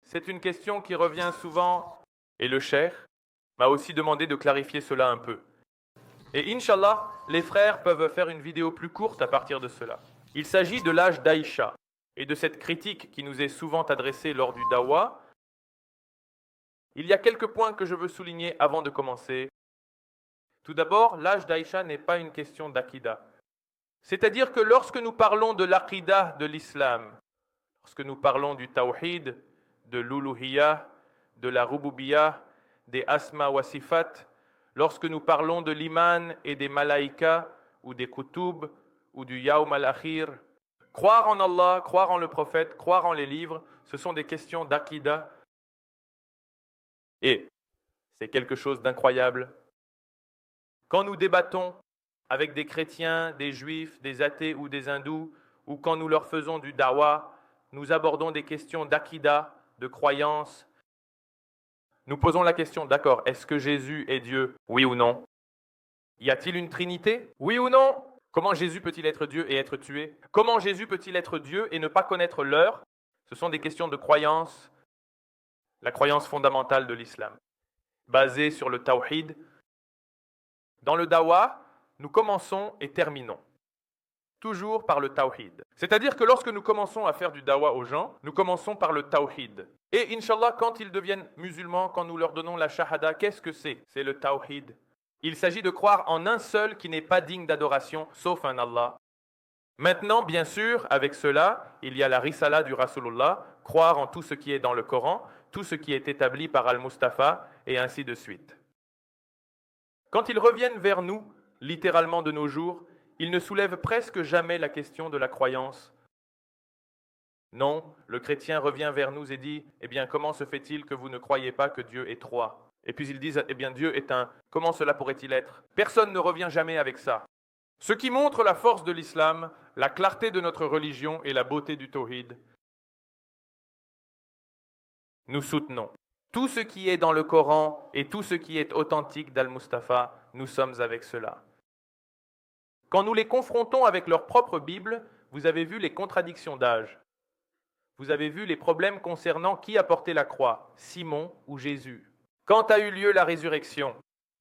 C'est une question qui revient souvent et le cheikh m'a aussi demandé de clarifier cela un peu. Et Inch'Allah, les frères peuvent faire une vidéo plus courte à partir de cela. Il s'agit de l'âge d'Aïcha et de cette critique qui nous est souvent adressée lors du dawa. Il y a quelques points que je veux souligner avant de commencer. Tout d'abord, l'âge d'Aïcha n'est pas une question d'Aqida. C'est-à-dire que lorsque nous parlons de l'Aqida de l'islam, lorsque nous parlons du tawhid, de l'uluhiyya, de la rububiyya, des asma wa sifat, lorsque nous parlons de l'iman et des malaïkas, ou des kutub, ou du yawm al-akhir, croire en Allah, croire en le prophète, croire en les livres, ce sont des questions d'Aqida. Et c'est quelque chose d'incroyable. Quand nous débattons avec des chrétiens, des juifs, des athées ou des hindous, ou quand nous leur faisons du dawa, nous abordons des questions d'Aqida, de croyance. Nous posons la question, d'accord, est-ce que Jésus est Dieu? Oui ou non? Y a-t-il une trinité? Oui ou non? Comment Jésus peut-il être Dieu et être tué? Comment Jésus peut-il être Dieu et ne pas connaître l'heure? Ce sont des questions de croyance, la croyance fondamentale de l'islam, basée sur le tawhid. Dans le dawa, nous commençons et terminons toujours par le tawhid. C'est-à-dire que lorsque nous commençons à faire du dawa aux gens, nous commençons par le tawhid. Et Inch'Allah, quand ils deviennent musulmans, quand nous leur donnons la shahada, qu'est-ce que c'est? C'est le tawhid. Il s'agit de croire en un seul qui n'est pas digne d'adoration, sauf un Allah. Maintenant, bien sûr, avec cela, il y a la risala du Rasulullah, croire en tout ce qui est dans le Coran, tout ce qui est établi par Al-Mustafa, et ainsi de suite. Quand ils reviennent vers nous, littéralement de nos jours, ils ne soulèvent presque jamais la question de la croyance. Non, le chrétien revient vers nous et dit « Eh bien, comment se fait-il que vous ne croyez pas que Dieu est trois ?» Et puis ils disent « Eh bien, Dieu est un. Comment cela pourrait-il être ?» Personne ne revient jamais avec ça. Ce qui montre la force de l'islam, la clarté de notre religion et la beauté du tawhid. Nous soutenons. Tout ce qui est dans le Coran et tout ce qui est authentique d'Al-Mustafa, nous sommes avec cela. Quand nous les confrontons avec leur propre Bible, vous avez vu les contradictions d'âge. Vous avez vu les problèmes concernant qui a porté la croix, Simon ou Jésus. Quand a eu lieu la résurrection?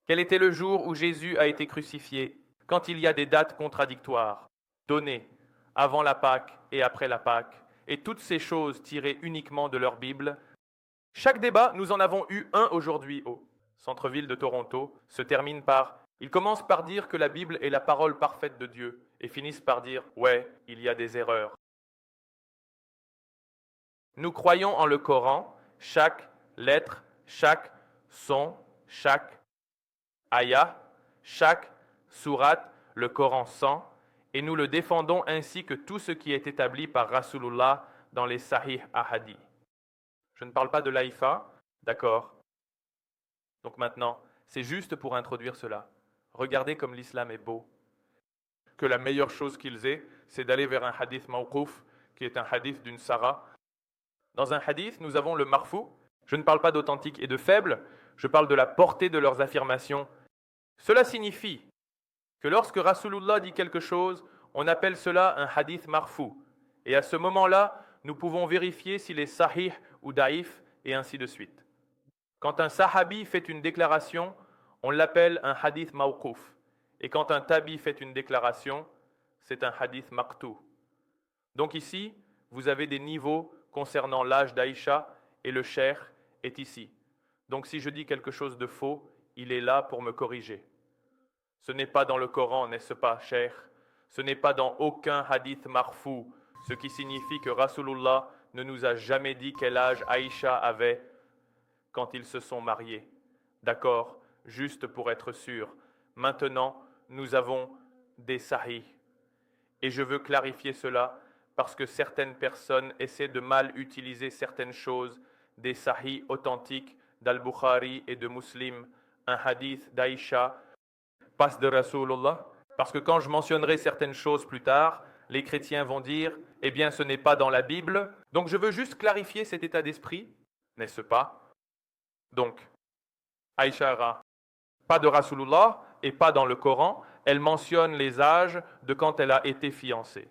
Quel était le jour où Jésus a été crucifié? Quand il y a des dates contradictoires, données avant la Pâque et après la Pâque, et toutes ces choses tirées uniquement de leur Bible. Chaque débat, nous en avons eu un aujourd'hui au centre-ville de Toronto, se termine par « Ils commencent par dire que la Bible est la parole parfaite de Dieu et finissent par dire « Ouais, il y a des erreurs ». Nous croyons en le Coran, chaque lettre, chaque son, chaque ayah, chaque sourate, le Coran 100, et nous le défendons ainsi que tout ce qui est établi par Rasulullah dans les Sahih Ahadi. Je ne parle pas de l'Aïfa, d'accord? Donc maintenant, c'est juste pour introduire cela. Regardez comme l'islam est beau. Que la meilleure chose qu'ils aient, c'est d'aller vers un hadith mawqouf, qui est un hadith d'une Sarah. Dans un hadith, nous avons le marfou. Je ne parle pas d'authentique et de faible, je parle de la portée de leurs affirmations. Cela signifie que lorsque Rasulullah dit quelque chose, on appelle cela un hadith marfou. Et à ce moment-là, nous pouvons vérifier s'il est sahih ou daïf, et ainsi de suite. Quand un sahabi fait une déclaration, on l'appelle un hadith mawqouf. Et quand un tabi fait une déclaration, c'est un hadith maqtou. Donc ici, vous avez des niveaux concernant l'âge d'Aïcha, et le cheikh est ici. Donc si je dis quelque chose de faux, il est là pour me corriger. Ce n'est pas dans le Coran, n'est-ce pas, cheikh? Ce n'est pas dans aucun hadith marfou, ce qui signifie que Rasulullah ne nous a jamais dit quel âge Aïcha avait quand ils se sont mariés. D'accord, juste pour être sûr. Maintenant, nous avons des sahih. Et je veux clarifier cela parce que certaines personnes essaient de mal utiliser certaines choses, des sahih authentiques d'Al-Bukhari et de Muslim, un hadith d'Aïcha, passe de Rasulullah. Parce que quand je mentionnerai certaines choses plus tard, les chrétiens vont dire « Eh bien, ce n'est pas dans la Bible. » Donc, je veux juste clarifier cet état d'esprit, n'est-ce pas? Donc, Aïcha, pas de Rasulullah et pas dans le Coran, elle mentionne les âges de quand elle a été fiancée.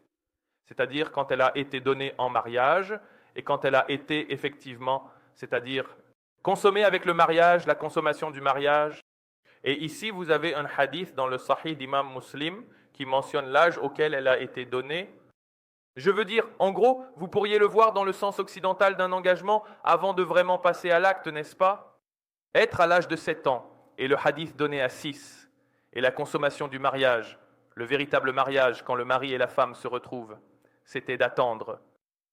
C'est-à-dire quand elle a été donnée en mariage et quand elle a été effectivement c'est-à-dire consommer avec le mariage, la consommation du mariage. Et ici, vous avez un hadith dans le Sahih d'Imam Muslim qui mentionne l'âge auquel elle a été donnée. Je veux dire, en gros, vous pourriez le voir dans le sens occidental d'un engagement avant de vraiment passer à l'acte, n'est-ce pas? Être à l'âge de 7 ans et le hadith donné à 6, et la consommation du mariage, le véritable mariage quand le mari et la femme se retrouvent, c'était d'attendre.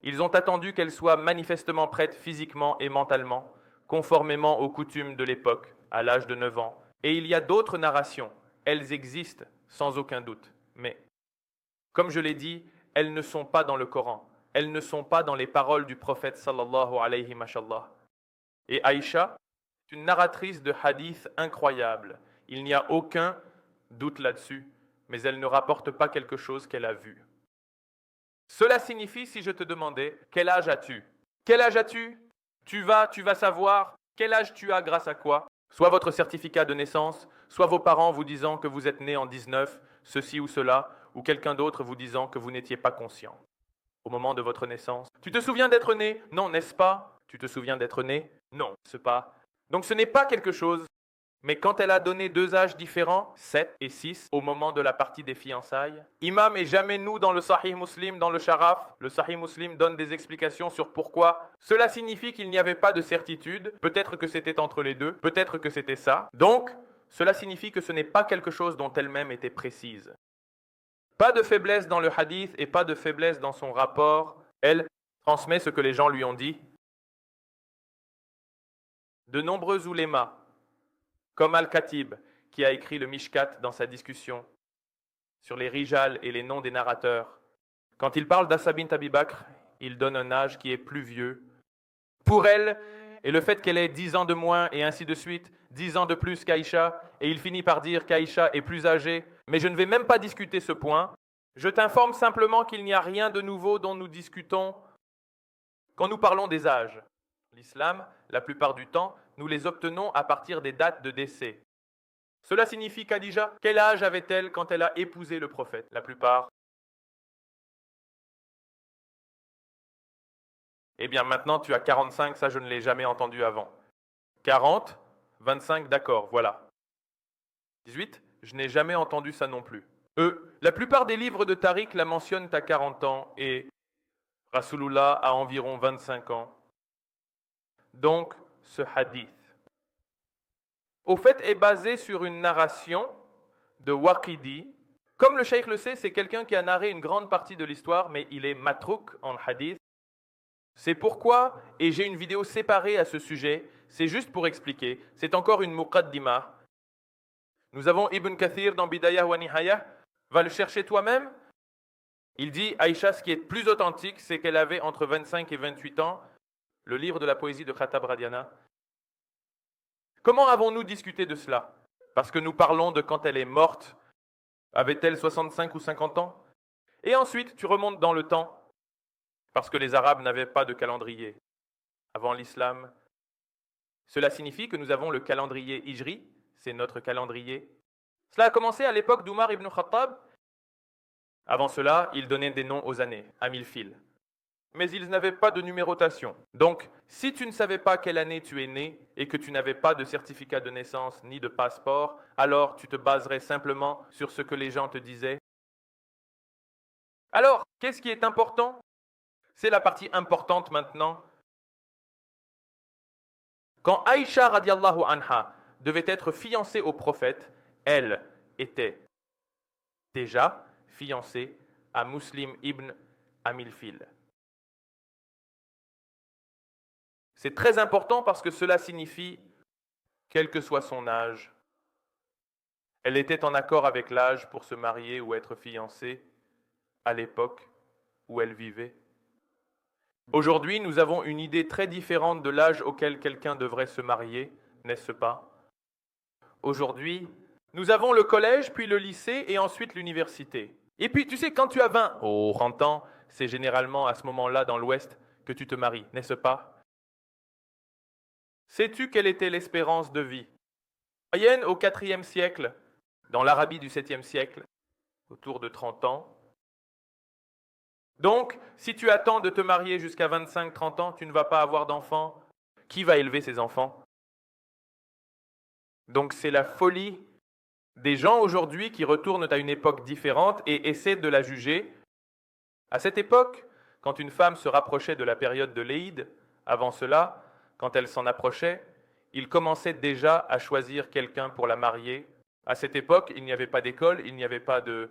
Ils ont attendu qu'elle soit manifestement prête physiquement et mentalement, conformément aux coutumes de l'époque, à l'âge de 9 ans. Et il y a d'autres narrations, elles existent sans aucun doute, mais, comme je l'ai dit, elles ne sont pas dans le Coran, elles ne sont pas dans les paroles du prophète sallallahu alayhi wa sallam. Et Aïcha est une narratrice de hadith incroyable, il n'y a aucun doute là-dessus, mais elle ne rapporte pas quelque chose qu'elle a vu. Cela signifie, si je te demandais, quel âge as-tu? Quel âge as-tu? Tu vas savoir quel âge tu as grâce à quoi? Soit votre certificat de naissance, soit vos parents vous disant que vous êtes né en 19, ceci ou cela, ou quelqu'un d'autre vous disant que vous n'étiez pas conscient au moment de votre naissance. Tu te souviens d'être né? Non, n'est-ce pas? Tu te souviens d'être né? Non, c'est pas. Donc ce n'est pas quelque chose. Mais quand elle a donné 2 âges différents, 7 et 6, au moment de la partie des fiançailles, Imam et jamais nous dans le Sahih Muslim, dans le Sharaf, le Sahih Muslim donne des explications sur pourquoi. Cela signifie qu'il n'y avait pas de certitude, peut-être que c'était entre les deux, peut-être que c'était ça. Donc, cela signifie que ce n'est pas quelque chose dont elle-même était précise. Pas de faiblesse dans le hadith et pas de faiblesse dans son rapport. Elle transmet ce que les gens lui ont dit. De nombreux oulémas, comme Al-Khatib, qui a écrit le Mishkat dans sa discussion sur les rijal et les noms des narrateurs. Quand il parle d'Assa bint Abi Bakr, il donne un âge qui est plus vieux. Pour elle, et le fait qu'elle ait 10 ans de moins, et ainsi de suite, 10 ans de plus qu'Aïcha, et il finit par dire qu'Aïcha est plus âgée, mais je ne vais même pas discuter ce point. Je t'informe simplement qu'il n'y a rien de nouveau dont nous discutons quand nous parlons des âges. L'islam, la plupart du temps, nous les obtenons à partir des dates de décès. Cela signifie Khadija, quel âge avait-elle quand elle a épousé le prophète? La plupart. Eh bien maintenant tu as 45, ça je ne l'ai jamais entendu avant. 40, 25, d'accord, voilà. 18, je n'ai jamais entendu ça non plus. La plupart des livres de Tariq la mentionnent à 40 ans et Rasulullah a environ 25 ans. Donc, ce hadith, au fait, est basé sur une narration de Waqidi. Comme le cheikh le sait, c'est quelqu'un qui a narré une grande partie de l'histoire, mais il est matrouk en hadith. C'est pourquoi, et j'ai une vidéo séparée à ce sujet, c'est juste pour expliquer, c'est encore une muqaddima. Nous avons Ibn Kathir dans Bidayah wa Nihayah, va le chercher toi-même. Il dit, Aïcha, ce qui est plus authentique, c'est qu'elle avait entre 25 et 28 ans, le livre de la poésie de Khattab Radiana. Comment avons-nous discuté de cela? Parce que nous parlons de quand elle est morte. Avait-elle 65 ou 50 ans? Et ensuite, tu remontes dans le temps, parce que les Arabes n'avaient pas de calendrier avant l'islam. Cela signifie que nous avons le calendrier Hijri, c'est notre calendrier. Cela a commencé à l'époque d'Umar ibn Khattab. Avant cela, il donnait des noms aux années, à 1000 fils. Mais ils n'avaient pas de numérotation. Donc, si tu ne savais pas quelle année tu es né et que tu n'avais pas de certificat de naissance ni de passeport, alors tu te baserais simplement sur ce que les gens te disaient. Alors, qu'est-ce qui est important? C'est la partie importante maintenant. Quand Aïcha radiallahu anha devait être fiancée au prophète, elle était déjà fiancée à Muslim ibn Amilfil. C'est très important parce que cela signifie, quel que soit son âge, elle était en accord avec l'âge pour se marier ou être fiancée à l'époque où elle vivait. Aujourd'hui, nous avons une idée très différente de l'âge auquel quelqu'un devrait se marier, n'est-ce pas? Aujourd'hui, nous avons le collège, puis le lycée et ensuite l'université. Et puis, tu sais, quand tu as 20 ou 30 ans, c'est généralement à ce moment-là dans l'Ouest que tu te maries, n'est-ce pas? Sais-tu quelle était l'espérance de vie? Moyenne au IVe siècle, dans l'Arabie du 7e siècle, autour de 30 ans. Donc, si tu attends de te marier jusqu'à 25-30 ans, tu ne vas pas avoir d'enfants. Qui va élever ces enfants? Donc c'est la folie des gens aujourd'hui qui retournent à une époque différente et essaient de la juger. À cette époque, quand une femme se rapprochait de la période de l'Eïd, avant cela, quand elle s'en approchait, ils commençaient déjà à choisir quelqu'un pour la marier. À cette époque, il n'y avait pas d'école, il n'y avait pas de...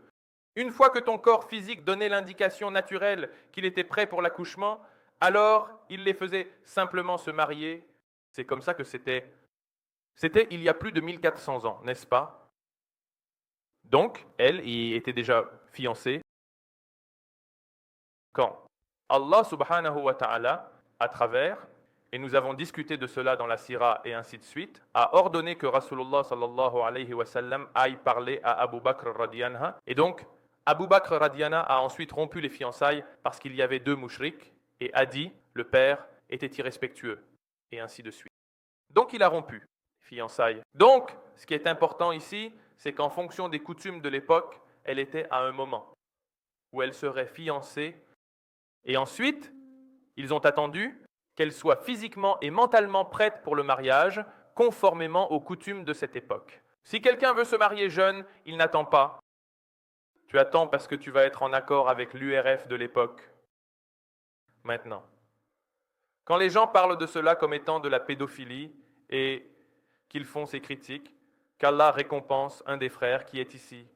Une fois que ton corps physique donnait l'indication naturelle qu'il était prêt pour l'accouchement, alors il les faisait simplement se marier. C'est comme ça que c'était. C'était il y a plus de 1400 ans, n'est-ce pas? Donc, elle y était déjà fiancée. Quand Allah subhanahu wa ta'ala, à travers, et nous avons discuté de cela dans la Sira et ainsi de suite, a ordonné que Rasulullah sallallahu alayhi wa sallam aille parler à Abu Bakr radiyanha. Et donc, Abu Bakr radiyanha a ensuite rompu les fiançailles parce qu'il y avait deux mouchriks, et Adi, le père, était irrespectueux, et ainsi de suite. Donc il a rompu les fiançailles. Donc, ce qui est important ici, c'est qu'en fonction des coutumes de l'époque, elle était à un moment où elle serait fiancée, et ensuite, ils ont attendu qu'elle soit physiquement et mentalement prête pour le mariage, conformément aux coutumes de cette époque. Si quelqu'un veut se marier jeune, il n'attend pas. Tu attends parce que tu vas être en accord avec l'URF de l'époque. Maintenant, quand les gens parlent de cela comme étant de la pédophilie et qu'ils font ces critiques, qu'Allah récompense un des frères qui est ici.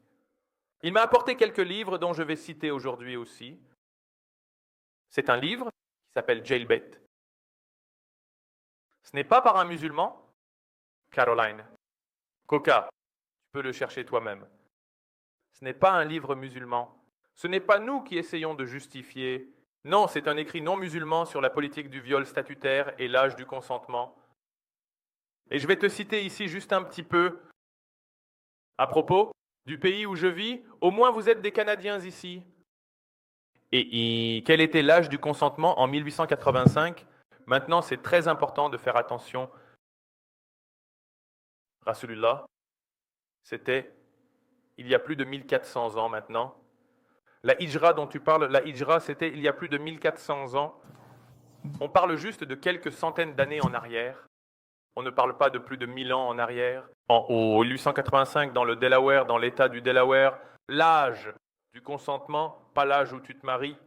Il m'a apporté quelques livres dont je vais citer aujourd'hui aussi. C'est un livre qui s'appelle Jailbait. Ce n'est pas par un musulman, Caroline. Coca, tu peux le chercher toi-même. Ce n'est pas un livre musulman. Ce n'est pas nous qui essayons de justifier. Non, c'est un écrit non musulman sur la politique du viol statutaire et l'âge du consentement. Et je vais te citer ici juste un petit peu à propos du pays où je vis. Au moins vous êtes des Canadiens ici. Et quel était l'âge du consentement en 1885? Maintenant, c'est très important de faire attention. Rasulullah, c'était il y a plus de 1400 ans maintenant. La hijra dont tu parles, la hijra, c'était il y a plus de 1400 ans. On parle juste de quelques centaines d'années en arrière. On ne parle pas de plus de 1000 ans en arrière. En 1885, dans le Delaware, dans l'État du Delaware, l'âge du consentement, pas l'âge où tu te maries.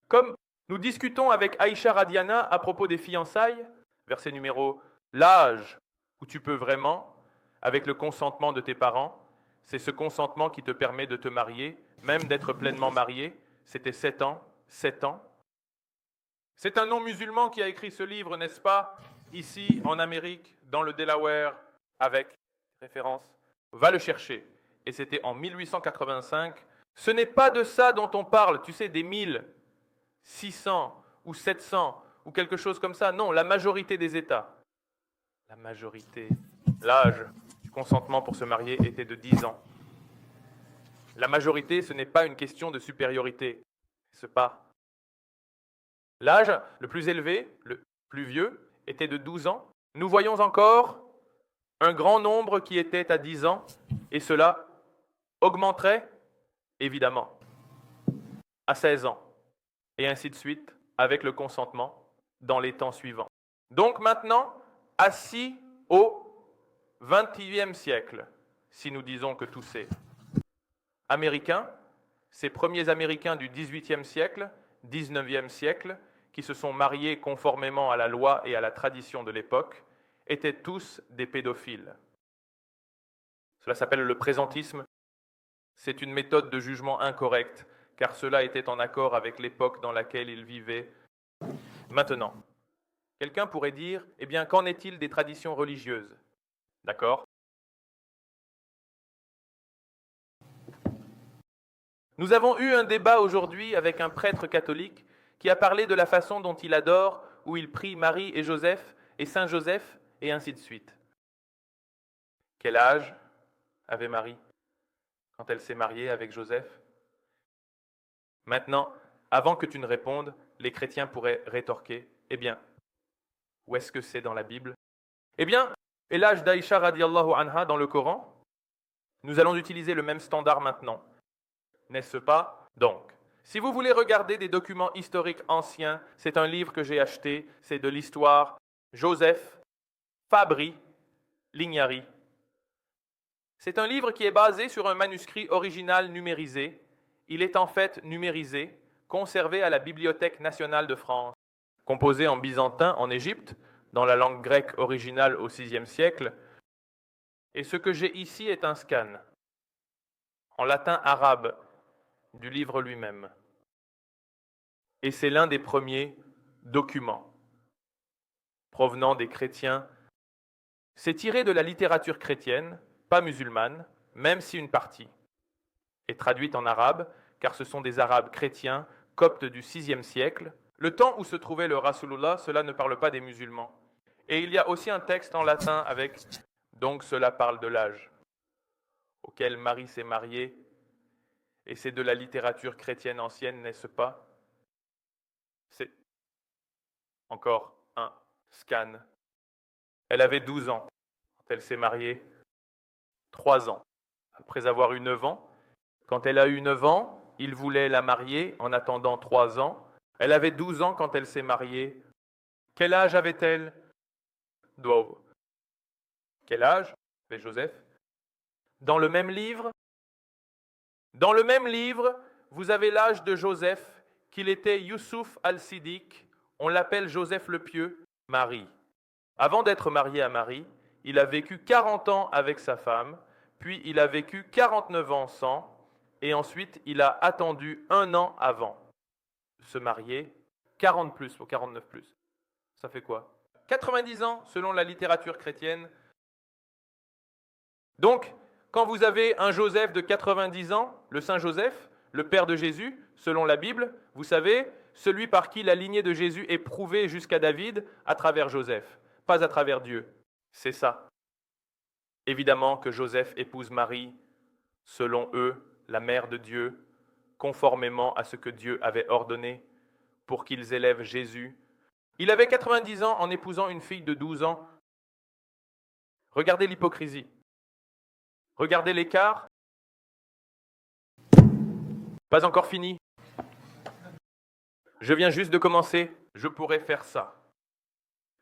Comme nous discutons avec Aïcha Radiana à propos des fiançailles, verset numéro, l'âge où tu peux vraiment, avec le consentement de tes parents, c'est ce consentement qui te permet de te marier, même d'être pleinement marié. C'était 7 ans, 7 ans. C'est un non-musulman qui a écrit ce livre, n'est-ce pas? Ici, en Amérique, dans le Delaware, avec référence. Va le chercher. Et c'était en 1885. Ce n'est pas de ça dont on parle, tu sais, des 1600 ou 700 ou quelque chose comme ça. Non, la majorité des États. La majorité. L'âge du consentement pour se marier était de 10 ans. La majorité, ce n'est pas une question de supériorité. C'est pas. L'âge le plus élevé, le plus vieux, était de 12 ans. Nous voyons encore un grand nombre qui était à 10 ans, et cela augmenterait, évidemment, à 16 ans, et ainsi de suite, avec le consentement, dans les temps suivants. Donc maintenant, assis au XXIe siècle, si nous disons que tout c'est américain, ces premiers Américains du XVIIIe siècle, XIXe siècle, qui se sont mariés conformément à la loi et à la tradition de l'époque, étaient tous des pédophiles. Cela s'appelle le présentisme. C'est une méthode de jugement incorrecte, car cela était en accord avec l'époque dans laquelle ils vivaient. Maintenant, quelqu'un pourrait dire, eh bien, qu'en est-il des traditions religieuses? D'accord? Nous avons eu un débat aujourd'hui avec un prêtre catholique qui a parlé de la façon dont il adore, où il prie Marie et Joseph, et Saint Joseph, et ainsi de suite. Quel âge avait Marie quand elle s'est mariée avec Joseph? Maintenant, avant que tu ne répondes, les chrétiens pourraient rétorquer, eh bien, où est-ce que c'est dans la Bible? Eh bien, et l'âge d'Aïcha radiallahu anha dans le Coran? Nous allons utiliser le même standard maintenant. N'est-ce pas? Donc, Si vous voulez regarder des documents historiques anciens, c'est un livre que j'ai acheté, c'est de l'histoire Joseph Fabri Lignari. C'est un livre qui est basé sur un manuscrit original numérisé. Il est en fait numérisé, conservé à la Bibliothèque nationale de France, composé en byzantin en Égypte, dans la langue grecque originale au VIe siècle. Et ce que j'ai ici est un scan, en latin arabe, du livre lui-même. Et c'est l'un des premiers documents provenant des chrétiens. C'est tiré de la littérature chrétienne, pas musulmane, même si une partie est traduite en arabe, car ce sont des arabes chrétiens, coptes du VIe siècle. Le temps où se trouvait le Rasulullah, cela ne parle pas des musulmans. Et il y a aussi un texte en latin avec « donc cela parle de l'âge auquel Marie s'est mariée ». Et c'est de la littérature chrétienne ancienne, n'est-ce pas? C'est encore un scan. Elle avait 12 ans quand elle s'est mariée, 3 ans après avoir eu 9 ans. Quand elle a eu 9 ans, il voulait la marier en attendant 3 ans. Elle avait 12 ans quand elle s'est mariée. Quel âge avait-elle? Quel âge avait Joseph? Dans le même livre, vous avez l'âge de Joseph, qu'il était Youssouf al-Siddiq, on l'appelle Joseph le Pieux, Marie. Avant d'être marié à Marie, il a vécu 40 ans avec sa femme, puis il a vécu 49 ans sans, et ensuite il a attendu 1 an avant de se marier, 40 plus ou 49 plus. Ça fait quoi? 90 ans selon la littérature chrétienne. Donc, quand vous avez un Joseph de 90 ans, le Saint Joseph, le père de Jésus, selon la Bible, vous savez, celui par qui la lignée de Jésus est prouvée jusqu'à David à travers Joseph, pas à travers Dieu. C'est ça. Évidemment que Joseph épouse Marie, selon eux, la mère de Dieu, conformément à ce que Dieu avait ordonné pour qu'ils élèvent Jésus. Il avait 90 ans en épousant une fille de 12 ans. Regardez l'hypocrisie. Regardez l'écart. Pas encore fini. Je viens juste de commencer. Je pourrais faire ça.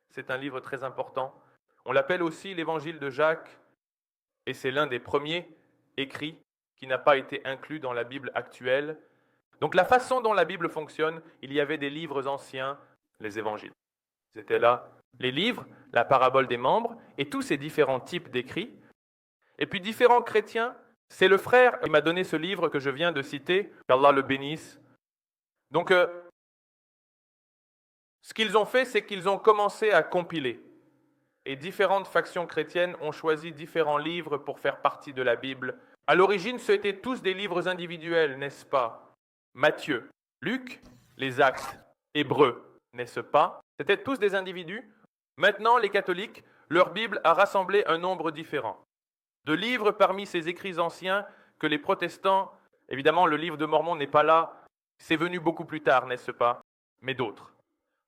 C'est un livre très important. On l'appelle aussi l'Évangile de Jacques, et c'est l'un des premiers écrits qui n'a pas été inclus dans la Bible actuelle. Donc la façon dont la Bible fonctionne, il y avait des livres anciens, les évangiles. C'était là les livres, la parabole des membres, et tous ces différents types d'écrits. Et puis différents chrétiens, c'est le frère qui m'a donné ce livre que je viens de citer, qu'Allah le bénisse. Donc, ce qu'ils ont fait, c'est qu'ils ont commencé à compiler. Et différentes factions chrétiennes ont choisi différents livres pour faire partie de la Bible. À l'origine, c'étaient tous des livres individuels, n'est-ce pas? Matthieu, Luc, les Actes, Hébreux, n'est-ce pas? C'étaient tous des individus. Maintenant, les catholiques, leur Bible a rassemblé un nombre différent de livres parmi ces écrits anciens que les protestants, évidemment le livre de Mormon n'est pas là, c'est venu beaucoup plus tard, n'est-ce pas? Mais d'autres,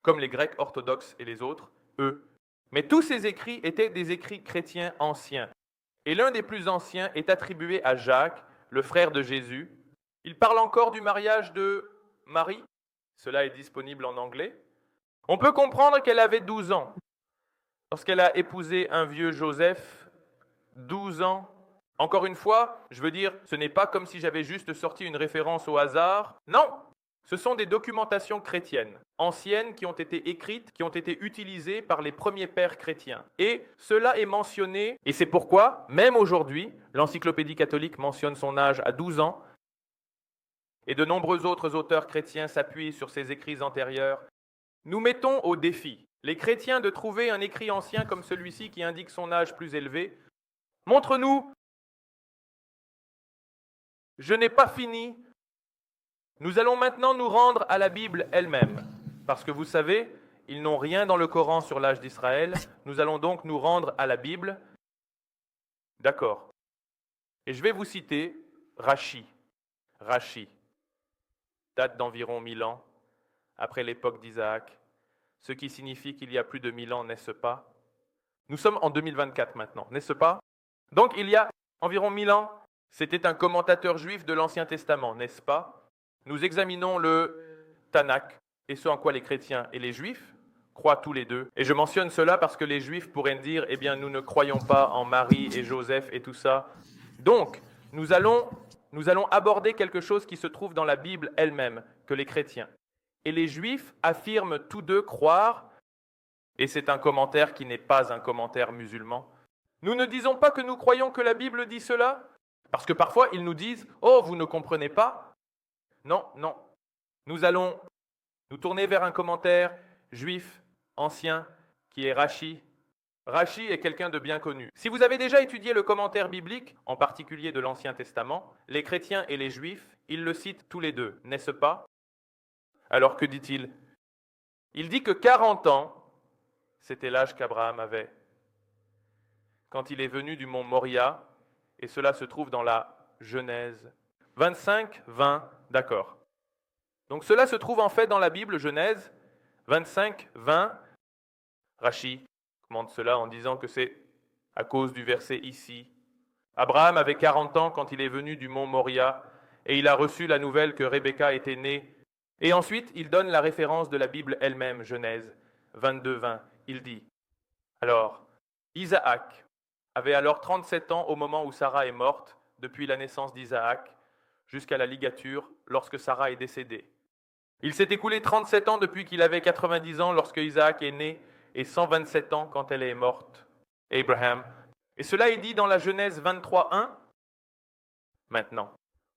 comme les Grecs orthodoxes et les autres, eux. Mais tous ces écrits étaient des écrits chrétiens anciens. Et l'un des plus anciens est attribué à Jacques, le frère de Jésus. Il parle encore du mariage de Marie. Cela est disponible en anglais. On peut comprendre qu'elle avait 12 ans lorsqu'elle a épousé un vieux Joseph. 12 ans. Encore une fois, je veux dire, ce n'est pas comme si j'avais juste sorti une référence au hasard. Non, ce sont des documentations chrétiennes, anciennes, qui ont été écrites, qui ont été utilisées par les premiers pères chrétiens. Et cela est mentionné, et c'est pourquoi, même aujourd'hui, l'encyclopédie catholique mentionne son âge à 12 ans, et de nombreux autres auteurs chrétiens s'appuient sur ces écrits antérieurs. Nous mettons au défi les chrétiens de trouver un écrit ancien comme celui-ci qui indique son âge plus élevé. Montre-nous. Je n'ai pas fini. Nous allons maintenant nous rendre à la Bible elle-même. Parce que vous savez, ils n'ont rien dans le Coran sur l'âge d'Israël. Nous allons donc nous rendre à la Bible. D'accord. Et je vais vous citer Rachi. Rachi date d'environ 1000 ans, après l'époque d'Isaac, ce qui signifie qu'il y a plus de 1000 ans, n'est-ce pas? Nous sommes en 2024 maintenant, n'est-ce pas? Donc il y a environ 1000 ans, c'était un commentateur juif de l'Ancien Testament, n'est-ce pas? Nous examinons le Tanakh et ce en quoi les chrétiens et les juifs croient tous les deux. Et je mentionne cela parce que les juifs pourraient dire, eh bien, nous ne croyons pas en Marie et Joseph et tout ça. Donc, nous allons aborder quelque chose qui se trouve dans la Bible elle-même, que les chrétiens. Et les juifs affirment tous deux croire, et c'est un commentaire qui n'est pas un commentaire musulman. Nous ne disons pas que nous croyons que la Bible dit cela, parce que parfois ils nous disent « Oh, vous ne comprenez pas ?» Non, non. Nous allons nous tourner vers un commentaire juif, ancien, qui est Rashi. Rashi est quelqu'un de bien connu. Si vous avez déjà étudié le commentaire biblique, en particulier de l'Ancien Testament, les chrétiens et les juifs, ils le citent tous les deux, n'est-ce pas? Alors que dit-il? Il dit que 40 ans, c'était l'âge qu'Abraham avait, quand il est venu du mont Moria, et cela se trouve dans la Genèse. 25, 20, d'accord. Donc cela se trouve en fait dans la Bible, Genèse, 25, 20. Rashi commente cela en disant que c'est à cause du verset ici. Abraham avait 40 ans quand il est venu du mont Moria, et il a reçu la nouvelle que Rebecca était née. Et ensuite, il donne la référence de la Bible elle-même, Genèse 22, 20. Il dit, alors, Isaac avait alors 37 ans au moment où Sarah est morte, depuis la naissance d'Isaac, jusqu'à la ligature, lorsque Sarah est décédée. Il s'est écoulé 37 ans depuis qu'il avait 90 ans lorsque Isaac est né, et 127 ans quand elle est morte, Abraham. Et cela est dit dans la Genèse 23, 1. Maintenant,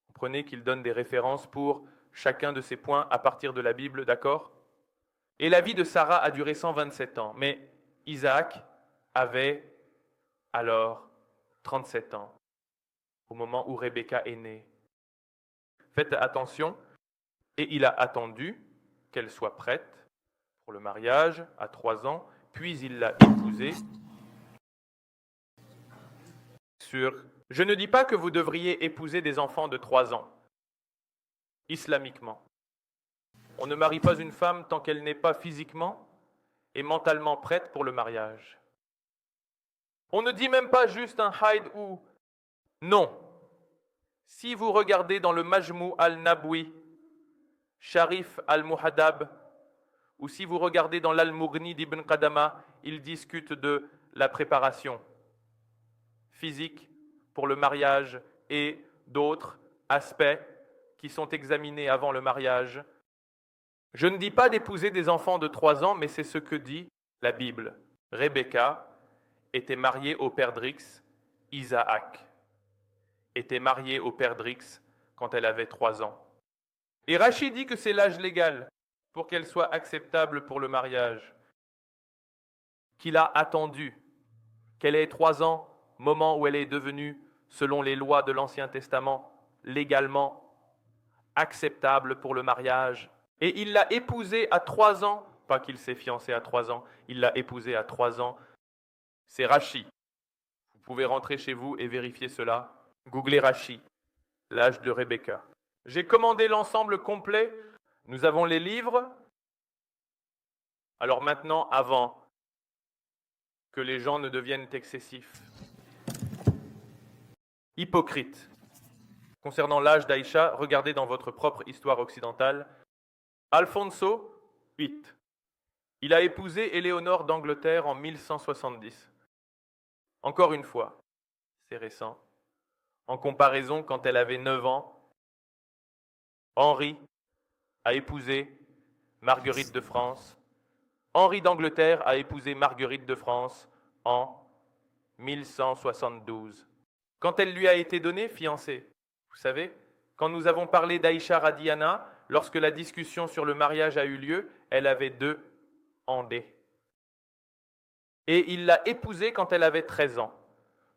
comprenez qu'il donne des références pour chacun de ces points à partir de la Bible, d'accord? Et la vie de Sarah a duré 127 ans, mais Isaac avait alors 37 ans, au moment où Rebecca est née. Faites attention, et il a attendu qu'elle soit prête pour le mariage à 3 ans, puis il l'a épousée Je ne dis pas que vous devriez épouser des enfants de 3 ans, islamiquement. On ne marie pas une femme tant qu'elle n'est pas physiquement et mentalement prête pour le mariage. On ne dit même pas juste un haïd ou non. Si vous regardez dans le Majmou al-Nabwi, Sharif al-Muhadab, ou si vous regardez dans l'Al-Mughni d'Ibn Qadama, ils discutent de la préparation physique pour le mariage et d'autres aspects qui sont examinés avant le mariage. Je ne dis pas d'épouser des enfants de 3 ans, mais c'est ce que dit la Bible. Rebecca était mariée au père d'Rix, Isaac était mariée au père d'Rix quand elle avait 3 ans. Et Rachid dit que c'est l'âge légal pour qu'elle soit acceptable pour le mariage, qu'il a attendu qu'elle ait 3 ans, moment où elle est devenue, selon les lois de l'Ancien Testament, légalement acceptable pour le mariage. Et il l'a épousée à 3 ans, pas qu'il s'est fiancé à 3 ans, il l'a épousée à 3 ans. C'est Rachi. Vous pouvez rentrer chez vous et vérifier cela. Googlez Rachi, l'âge de Rebecca. J'ai commandé l'ensemble complet. Nous avons les livres. Alors maintenant, avant que les gens ne deviennent excessifs, hypocrites. Concernant l'âge d'Aïcha, regardez dans votre propre histoire occidentale. Alfonso VIII. Il a épousé Éléonore d'Angleterre en 1170. Encore une fois, c'est récent. En comparaison, quand elle avait 9 ans, Henri a épousé Marguerite de France. Henri d'Angleterre a épousé Marguerite de France en 1172. Quand elle lui a été donnée, fiancée. Vous savez, quand nous avons parlé d'Aïcha Radiana, lorsque la discussion sur le mariage a eu lieu, elle avait 2 andés. Et il l'a épousée quand elle avait 13 ans,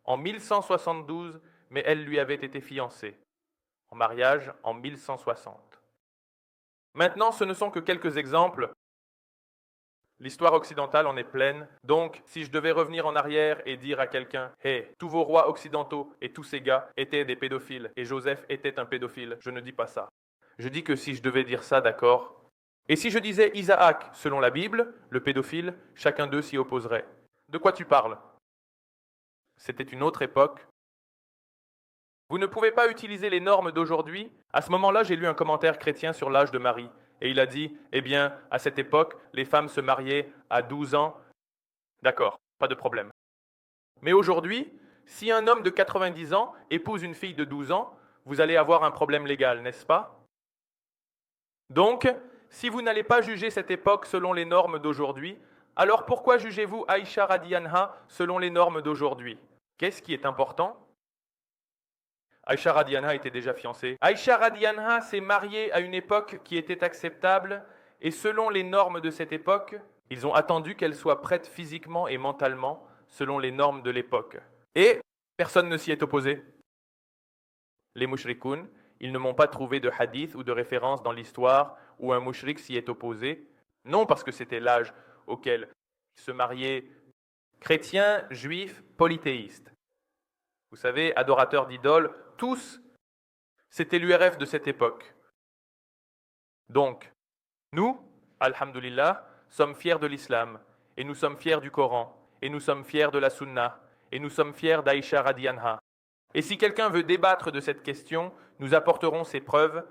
en 1172, mais elle lui avait été fiancée, en mariage en 1160. Maintenant, ce ne sont que quelques exemples. L'histoire occidentale en est pleine. Donc, si je devais revenir en arrière et dire à quelqu'un « Hey, tous vos rois occidentaux et tous ces gars étaient des pédophiles et Joseph était un pédophile », je ne dis pas ça. Je dis que si je devais dire ça, d'accord. Et si je disais Isaac, selon la Bible, le pédophile, chacun d'eux s'y opposerait. De quoi tu parles? C'était une autre époque. Vous ne pouvez pas utiliser les normes d'aujourd'hui. À ce moment-là, j'ai lu un commentaire chrétien sur l'âge de Marie. Et il a dit, eh bien, à cette époque, les femmes se mariaient à 12 ans. D'accord, pas de problème. Mais aujourd'hui, si un homme de 90 ans épouse une fille de 12 ans, vous allez avoir un problème légal, n'est-ce pas? Donc, si vous n'allez pas juger cette époque selon les normes d'aujourd'hui, alors pourquoi jugez-vous Aïcha Radianha selon les normes d'aujourd'hui? Qu'est-ce qui est important? Aïcha Radianha était déjà fiancée. Aïcha Radianha s'est mariée à une époque qui était acceptable et selon les normes de cette époque, ils ont attendu qu'elle soit prête physiquement et mentalement selon les normes de l'époque. Et personne ne s'y est opposé. Les mushrikoun, ils ne m'ont pas trouvé de hadith ou de référence dans l'histoire où un mushrik s'y est opposé. Non parce que c'était l'âge auquel se mariaient chrétiens, juifs, polythéistes. Vous savez, adorateurs d'idoles, tous, c'était l'URF de cette époque. Donc, nous, alhamdulillah, sommes fiers de l'islam, et nous sommes fiers du Coran, et nous sommes fiers de la Sunna, et nous sommes fiers d'Aïcha Radianha. Et si quelqu'un veut débattre de cette question, nous apporterons ses preuves